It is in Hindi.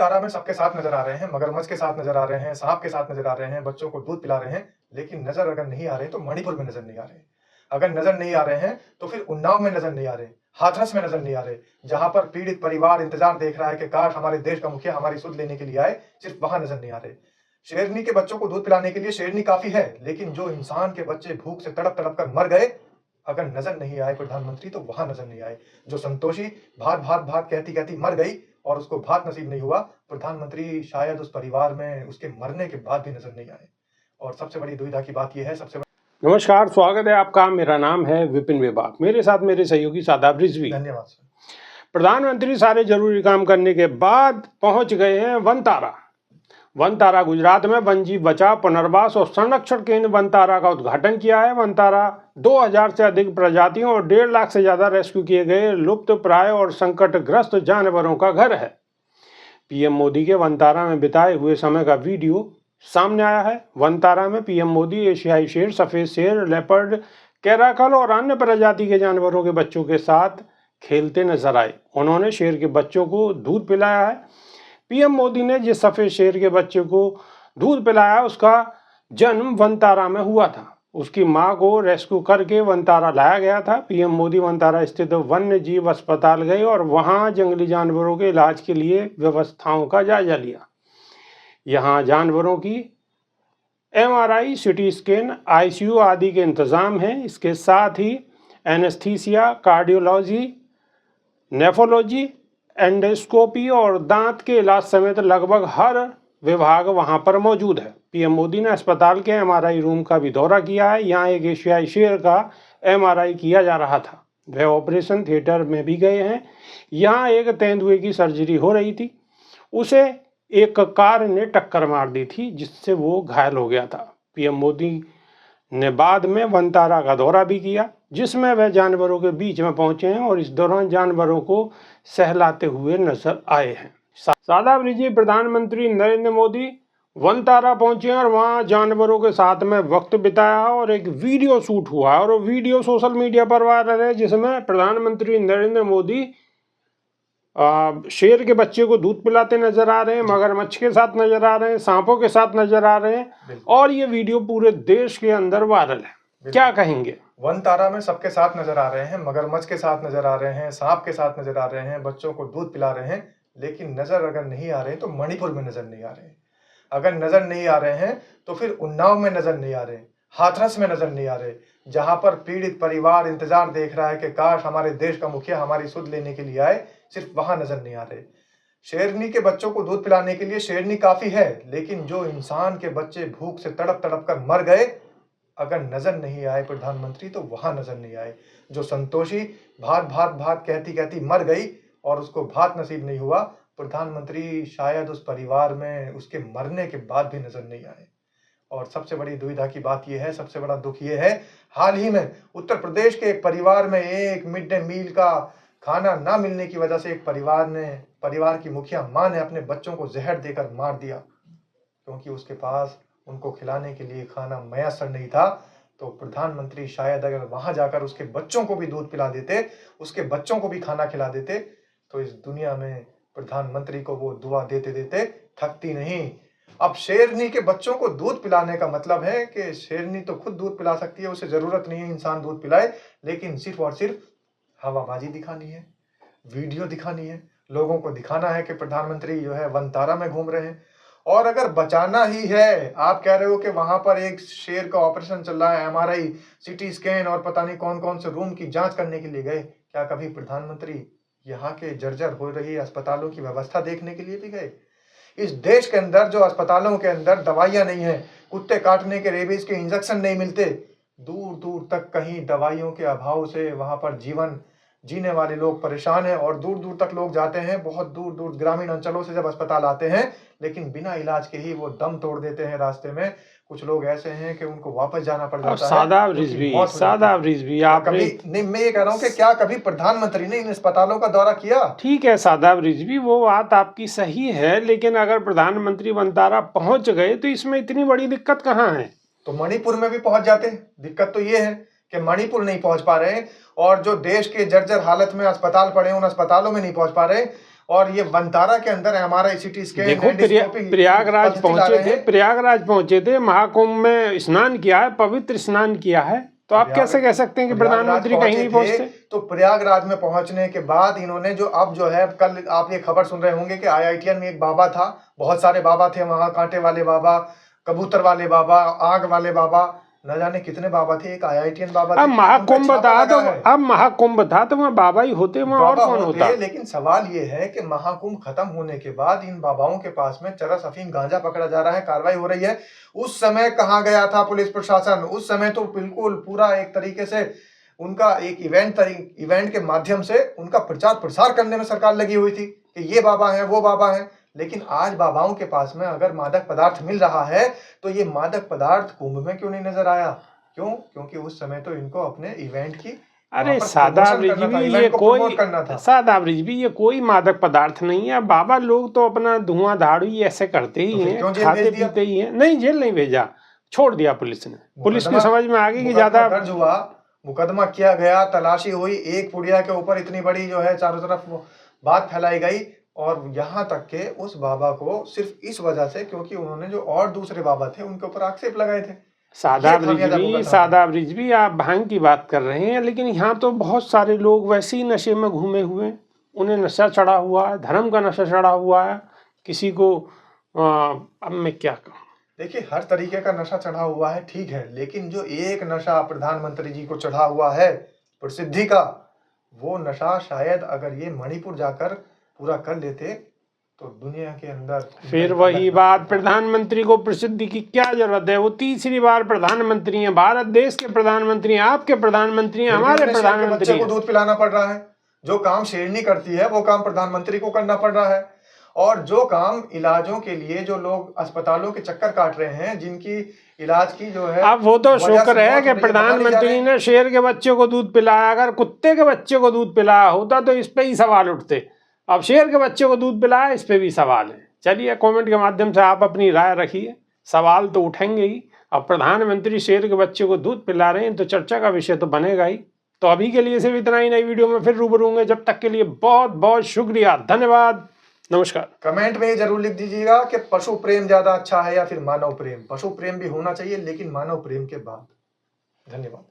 वनतारा में सबके साथ नजर आ रहे हैं, मगरमच्छ के साथ नजर आ रहे हैं, सांप के साथ नजर आ रहे हैं, बच्चों को दूध पिला रहे हैं, लेकिन नजर अगर नहीं आ रहे तो मणिपुर में नजर नहीं आ रहे। अगर नजर नहीं आ रहे हैं तो फिर उन्नाव में नजर नहीं आ रहे, हाथरस में नजर नहीं आ रहे, जहां पर पीड़ित परिवार इंतजार देख रहा है कि काश हमारे देश का मुखिया हमारी सुध लेने के लिए आए, सिर्फ वहां नजर नहीं आ रहे। शेरनी के बच्चों को दूध पिलाने के लिए शेरनी काफी है, लेकिन जो इंसान के बच्चे भूख से तड़प तड़प कर मर गए, अगर नजर नहीं आए प्रधानमंत्री तो वहां नजर नहीं आए। जो संतोषी भात भात भात कहती कहती मर गई और उसको भात नसीब नहीं हुआ, प्रधानमंत्री शायद उस परिवार में उसके मरने के बाद भी नजर नहीं आए। और सबसे बड़ी दुविधा की बात यह है, नमस्कार, स्वागत है आपका। मेरा नाम है विपिन विभाग, मेरे साथ मेरे सहयोगी शादाब रिजवी। धन्यवाद सर। प्रधानमंत्री सारे जरूरी काम करने के बाद पहुंच गए हैं वनतारा। वनतारा गुजरात में वन जीव बचाव, पुनर्वास और संरक्षण केंद्र वनतारा का उद्घाटन किया है। वनतारा 2000 से अधिक प्रजातियों और 1.5 लाख से ज्यादा रेस्क्यू किए गए लुप्त प्राय और संकटग्रस्त जानवरों का घर है। पीएम मोदी के वनतारा में बिताए हुए समय का वीडियो सामने आया है। वनतारा में पीएम मोदी एशियाई शेर, सफेद शेर, लेपर्ड, कैराकल और अन्य प्रजाति के जानवरों के बच्चों के साथ खेलते नजर आए। उन्होंने शेर के बच्चों को दूध पिलाया है। पीएम मोदी ने जिस सफेद शेर के बच्चे को दूध पिलाया, उसका जन्म वनतारा में हुआ था। उसकी मां को रेस्क्यू करके वनतारा लाया गया था। पीएम मोदी वनतारा स्थित वन्य जीव अस्पताल गए और वहां जंगली जानवरों के इलाज के लिए व्यवस्थाओं का जायजा लिया। यहाँ जानवरों की MRI, सिटी स्कैन, ICU आदि के इंतजाम हैं। इसके साथ ही एनेस्थीसिया, कार्डियोलॉजी, नेफ्रोलॉजी, एंडोस्कोपी और दांत के इलाज समेत लगभग हर विभाग वहां पर मौजूद है। पीएम मोदी ने अस्पताल के MRI रूम का भी दौरा किया है। यहाँ एक एशियाई शेर का MRI किया जा रहा था। वे ऑपरेशन थिएटर में भी गए हैं। यहाँ एक तेंदुए की सर्जरी हो रही थी। उसे एक कार ने टक्कर मार दी थी, जिससे वो घायल हो गया था। पीएम मोदी ने बाद में वनतारा का दौरा भी किया, जिसमें वह जानवरों के बीच में पहुंचे हैं और इस दौरान जानवरों को सहलाते हुए नजर आए हैं। शादाब रिजवी, प्रधानमंत्री नरेंद्र मोदी वनतारा पहुंचे और वहां जानवरों के साथ में वक्त बिताया और एक वीडियो शूट हुआ और वो वीडियो सोशल मीडिया पर वायरल है, जिसमें प्रधानमंत्री नरेंद्र मोदी शेर के बच्चे को दूध पिलाते नजर आ रहे हैं, मगरमच्छ के साथ नजर आ रहे हैं, सांपों के साथ नजर आ रहे हैं और ये वीडियो पूरे देश के अंदर वायरल है। क्या कहेंगे? वनतारा में सबके साथ नजर आ रहे हैं, मगरमच्छ के साथ नजर आ रहे हैं, सांप के साथ नजर आ रहे हैं, बच्चों को दूध पिला रहे हैं, लेकिन नजर अगर नहीं आ रहे तो मणिपुर में नजर नहीं आ रहे। अगर नजर नहीं आ रहे हैं तो फिर उन्नाव में नजर नहीं आ रहे, हाथरस में नजर नहीं आ रहे, जहां पर पीड़ित परिवार इंतजार देख रहा है कि काश हमारे देश का मुखिया हमारी सुध लेने के लिए आए, सिर्फ वहां नजर नहीं आ रहे। शेरनी के बच्चों को दूध पिलाने के लिए शेरनी काफी है, लेकिन जो इंसान के बच्चे भूख से तड़प तड़प कर मर गए, अगर नजर नहीं आए प्रधानमंत्री तो वहां नजर नहीं आए। जो संतोषी भात भात भात कहती कहती मर गई और उसको भात नसीब नहीं हुआ, प्रधानमंत्री शायद उस परिवार में उसके मरने के बाद भी नजर नहीं आए। और सबसे बड़ी दुविधा की बात यह है, सबसे बड़ा दुख यह है, हाल ही में उत्तर प्रदेश के एक परिवार में एक मिड डे मील का खाना ना मिलने की वजह से एक परिवार की मुखिया मां ने अपने बच्चों को जहर देकर मार दिया, क्योंकि उसके पास उनको खिलाने के लिए खाना मैसर नहीं था। तो प्रधानमंत्री शायद अगर वहां जाकर उसके बच्चों को भी दूध पिला देते, उसके बच्चों को भी खाना खिला देते, तो इस दुनिया में प्रधानमंत्री को वो दुआ देते देते थकती नहीं। अब शेरनी के बच्चों को दूध पिलाने का मतलब है कि शेरनी तो खुद दूध पिला सकती है, उसे जरूरत नहीं है इंसान दूध पिलाए, लेकिन सिर्फ और सिर्फ हवाबाजी दिखानी है, वीडियो दिखानी है, लोगों को दिखाना है कि प्रधानमंत्री जो है वनतारा में घूम रहे हैं। और अगर बचाना ही है, आप कह रहे हो कि वहां पर एक शेर का ऑपरेशन चल रहा है, MRI, CT स्कैन और पता नहीं कौन कौन से रूम की जांच करने के लिए गए, क्या कभी प्रधानमंत्री यहाँ के जर्जर हो रही अस्पतालों की व्यवस्था देखने के लिए भी गए? इस देश के अंदर जो अस्पतालों के अंदर दवाइयां नहीं है, कुत्ते काटने के रेबीज के इंजेक्शन नहीं मिलते, दूर दूर तक कहीं दवाइयों के अभाव से वहां पर जीवन जीने वाले लोग परेशान हैं और दूर दूर तक लोग जाते हैं। बहुत दूर दूर ग्रामीण अंचलों से जब अस्पताल आते हैं, लेकिन बिना इलाज के ही वो दम तोड़ देते हैं रास्ते में। कुछ लोग ऐसे हैं कि उनको वापस जाना पड़ जाता है। शादाब रिजवी, आप कभी नहीं, मैं ये कह रहा हूँ कि क्या कभी प्रधानमंत्री ने इन अस्पतालों का दौरा किया? ठीक है शादाब रिजवी, वो बात आपकी सही है, लेकिन अगर प्रधानमंत्री वनतारा पहुंच गए तो इसमें इतनी बड़ी दिक्कत कहाँ है? तो मणिपुर में भी पहुंच जाते। दिक्कत तो ये है कि मणिपुर नहीं पहुंच पा रहे, और जो देश के जर्जर हालत में अस्पताल पड़े उन अस्पतालों में नहीं पहुंच पा रहे। और ये वंतारा के अंदर है हमारा सिटी स्कैन। देखो प्रयागराज पहुंचे थे, महाकुंभ में स्नान किया है, पवित्र स्नान किया है, तो आप कैसे कह सकते हैं कि प्रधानमंत्री कहीं नहीं पहुंचते? तो प्रयागराज में पहुंचने के बाद इन्होंने जो अब जो है, कल आप ये खबर सुन रहे होंगे कि IITN में एक बाबा था, बहुत सारे बाबा थे वहां, कांटे वाले बाबा, कबूतर वाले बाबा, आग वाले बाबा, न जाने कितने बाबा थे, एक IITN बाबा थे। अब महाकुंभ था तो वहाँ बाबा ही होते, वहाँ और कौन होता? लेकिन सवाल ये है कि महाकुंभ खत्म होने के बाद इन बाबाओं के पास में चरस, अफीम, गांजा पकड़ा जा रहा है, कार्रवाई हो रही है। उस समय कहाँ गया था पुलिस प्रशासन? उस समय तो बिल्कुल पूरा एक तरीके से उनका एक इवेंट के माध्यम से उनका प्रचार प्रसार करने में सरकार लगी हुई थी कि ये बाबा है, वो बाबा है। लेकिन आज बाबाओं के पास में अगर मादक पदार्थ मिल रहा है तो ये मादक पदार्थ कुंभ में क्यों नहीं नजर आया? क्यों? क्योंकि उस समय तो इनको अपने इवेंट की, अरे सादा ब्रिज भी ये कोई मादक पदार्थ नहीं है। बाबा लोग तो अपना धुआं धाड़ू ऐसे करते ही हैं, खाते पीते ही हैं। नहीं, जेल नहीं भेजा, छोड़ दिया पुलिस ने। पुलिस की समझ में आ गई कि ज्यादा दर्ज हुआ, मुकदमा किया गया, तलाशी हुई, एक पुड़िया के ऊपर इतनी बड़ी जो है चारों तरफ बात फैलाई गई, और यहाँ तक के उस बाबा को सिर्फ इस वजह से क्योंकि उन्होंने जो और दूसरे बाबा थे उनके ऊपर आक्षेप लगाए थे। सादा ब्रिज भी आप भांग की बात कर रहे हैं, लेकिन यहाँ तो बहुत सारे लोग वैसे ही नशे में घूमे हुए हैं, उन्हें नशा चढ़ा हुआ है, धर्म का नशा चढ़ा हुआ है। किसी को अब मैं क्या कहूँ, देखिए हर तरीके का नशा चढ़ा हुआ है, ठीक है, लेकिन जो एक नशा प्रधानमंत्री जी को चढ़ा हुआ है प्रसिद्धि का, वो नशा शायद अगर ये मणिपुर जाकर पूरा कर लेते तो दुनिया के अंदर फिर वही बात, प्रधानमंत्री को प्रसिद्धि की क्या जरूरत है? वो तीसरी बार प्रधानमंत्री हैं, भारत देश के प्रधानमंत्री हैं, आपके प्रधानमंत्री हैं, हमारे प्रधानमंत्री बच्चे को दूध पिलाना पड़ रहा है। जो काम शेरनी करती है वो काम प्रधानमंत्री को करना पड़ रहा है। और जो काम इलाजों के लिए जो लोग अस्पतालों के चक्कर काट रहे हैं, जिनकी इलाज की जो है, अब वो तो शुक्र है कि प्रधानमंत्री ने शेर के बच्चे को दूध पिलाया। अगर कुत्ते के बच्चे को दूध पिलाया होता तो इस पे ही सवाल उठते। अब शेर के बच्चे को दूध पिलाया, इस पे भी सवाल है। चलिए, कमेंट के माध्यम से आप अपनी राय रखिए, सवाल तो उठेंगे ही। अब प्रधानमंत्री शेर के बच्चे को दूध पिला रहे हैं तो चर्चा का विषय तो बनेगा ही। तो अभी के लिए सिर्फ इतना ही, नई वीडियो में फिर रूबरू होंगे। जब तक के लिए बहुत बहुत शुक्रिया, धन्यवाद, नमस्कार। कमेंट में जरूर लिख दीजिएगा कि पशु प्रेम ज्यादा अच्छा है या फिर मानव प्रेम। पशु प्रेम भी होना चाहिए, लेकिन मानव प्रेम के बाद। धन्यवाद।